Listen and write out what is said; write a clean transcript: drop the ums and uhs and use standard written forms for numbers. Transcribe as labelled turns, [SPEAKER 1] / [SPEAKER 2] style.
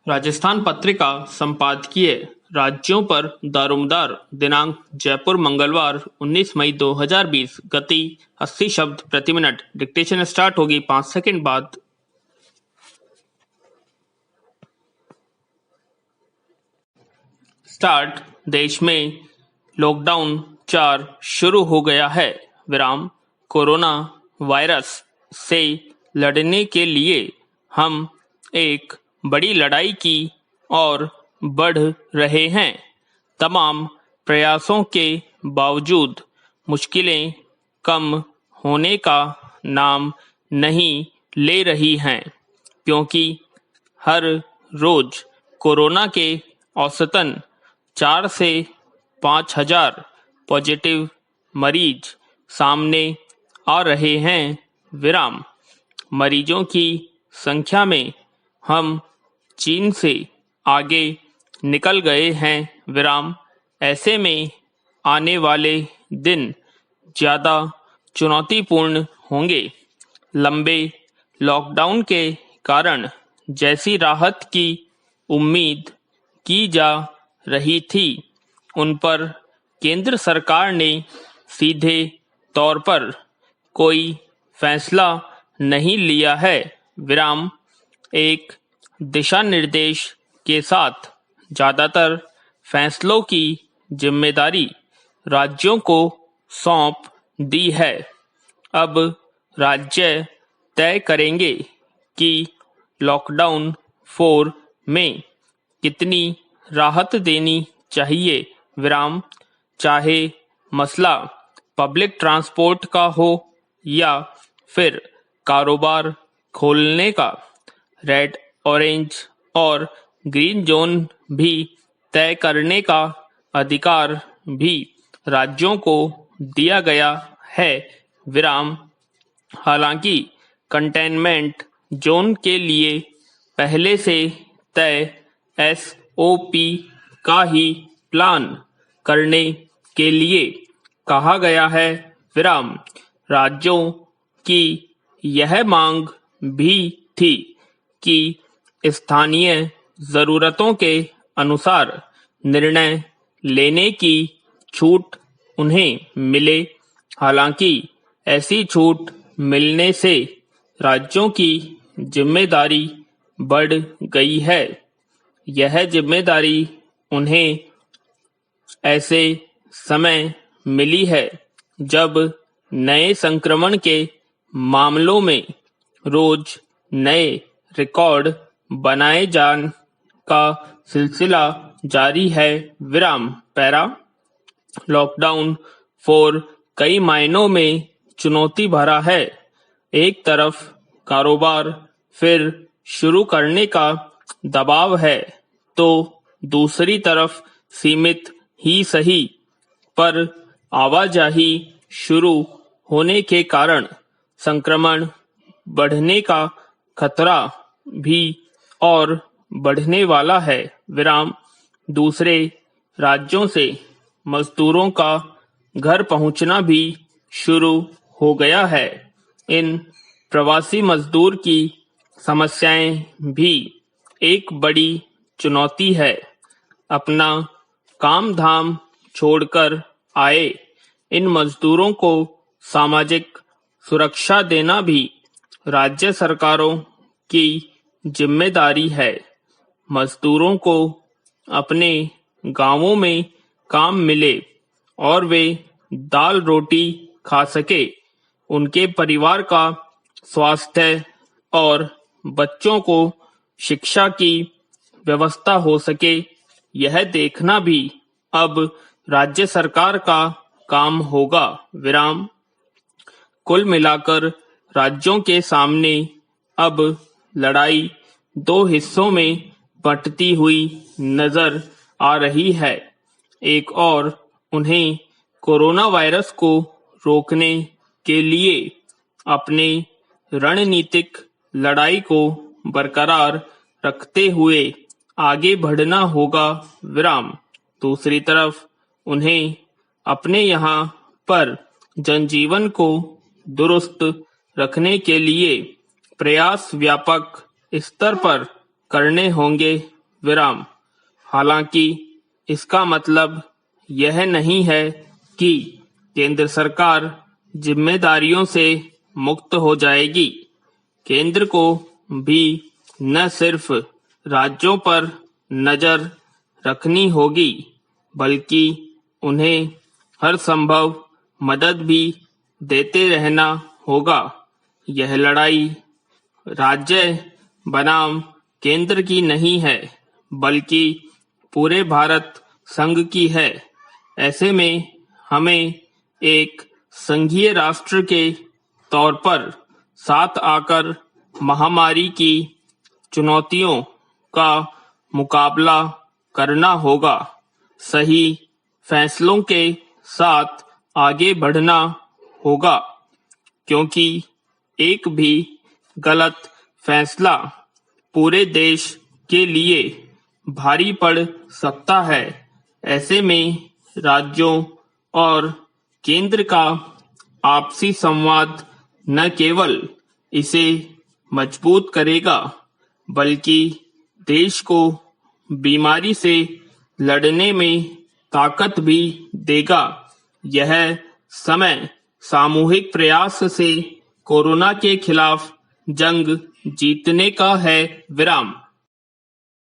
[SPEAKER 1] राजस्थान पत्रिका संपादकीय राज्यों पर दारोमदार दिनांक जयपुर मंगलवार 19 मई 2020 गति 80 शब्द प्रति मिनट। डिक्टेशन स्टार्ट होगी 5 सेकंड बाद। स्टार्ट। देश में लॉकडाउन 4 शुरू हो गया है। विराम। कोरोना वायरस से लड़ने के लिए हम एक बड़ी लड़ाई की ओर बढ़ रहे हैं। तमाम प्रयासों के बावजूद मुश्किलें कम होने का नाम नहीं ले रही हैं, क्योंकि हर रोज कोरोना के औसतन 4 से 5,000 पॉजिटिव मरीज सामने आ रहे हैं। विराम। मरीजों की संख्या में हम चीन से आगे निकल गए हैं। विराम। ऐसे में आने वाले दिन ज़्यादा चुनौतीपूर्ण होंगे। लंबे लॉकडाउन के कारण जैसी राहत की उम्मीद की जा रही थी, उन पर केंद्र सरकार ने सीधे तौर पर कोई फैसला नहीं लिया है। विराम। एक दिशा निर्देश के साथ ज़्यादातर फैसलों की जिम्मेदारी राज्यों को सौंप दी है। अब राज्य तय करेंगे कि लॉकडाउन 4 में कितनी राहत देनी चाहिए। विराम। चाहे मसला पब्लिक ट्रांसपोर्ट का हो या फिर कारोबार खोलने का। रेड, ऑरेंज और ग्रीन जोन भी तय करने का अधिकार भी राज्यों को दिया गया है। विराम। हालांकि कंटेनमेंट जोन के लिए पहले से तय SOP का ही प्लान करने के लिए कहा गया है। विराम। राज्यों की यह मांग भी थी कि स्थानीय जरूरतों के अनुसार निर्णय लेने की छूट उन्हें मिले। हालांकि ऐसी छूट मिलने से राज्यों की जिम्मेदारी बढ़ गई है। यह जिम्मेदारी उन्हें ऐसे समय मिली है जब नए संक्रमण के मामलों में रोज नए रिकॉर्ड बनाए जाने का सिलसिला जारी है। विराम। पैरा। लॉकडाउन 4 कई मायनों में चुनौती भरा है। एक तरफ कारोबार फिर शुरू करने का दबाव है, तो दूसरी तरफ सीमित ही सही पर आवाजाही शुरू होने के कारण संक्रमण बढ़ने का खतरा भी और बढ़ने वाला है। विराम। दूसरे राज्यों से मजदूरों का घर पहुंचना भी शुरू हो गया है। इन प्रवासी मजदूर की समस्याएं भी एक बड़ी चुनौती है। अपना काम धाम छोड़कर आए इन मजदूरों को सामाजिक सुरक्षा देना भी राज्य सरकारों की जिम्मेदारी है। मजदूरों को अपने गांवों में काम मिले और वे दाल रोटी खा सके, उनके परिवार का स्वास्थ्य और बच्चों को शिक्षा की व्यवस्था हो सके, यह देखना भी अब राज्य सरकार का काम होगा। विराम। कुल मिलाकर राज्यों के सामने अब लड़ाई 2 हिस्सों में बंटती हुई नजर आ रही है। एक और उन्हें कोरोना वायरस को रोकने के लिए अपने रणनीतिक लड़ाई को बरकरार रखते हुए आगे बढ़ना होगा। विराम। दूसरी तरफ उन्हें अपने यहाँ पर जनजीवन को दुरुस्त रखने के लिए प्रयास व्यापक स्तर पर करने होंगे। विराम। हालांकि इसका मतलब यह नहीं है कि केंद्र सरकार जिम्मेदारियों से मुक्त हो जाएगी। केंद्र को भी न सिर्फ राज्यों पर नजर रखनी होगी, बल्कि उन्हें हर संभव मदद भी देते रहना होगा। यह लड़ाई राज्य बनाम केंद्र की नहीं है, बल्कि पूरे भारत संघ की है। ऐसे में हमें एक संघीय राष्ट्र के तौर पर साथ आकर महामारी की चुनौतियों का मुकाबला करना होगा। सही फैसलों के साथ आगे बढ़ना होगा, क्योंकि एक भी गलत फैसला पूरे देश के लिए भारी पड़ सकता है। ऐसे में राज्यों और केंद्र का आपसी संवाद न केवल इसे मजबूत करेगा, बल्कि देश को बीमारी से लड़ने में ताकत भी देगा। यह समय सामूहिक प्रयास से कोरोना के खिलाफ जंग जीतने का है। विराम।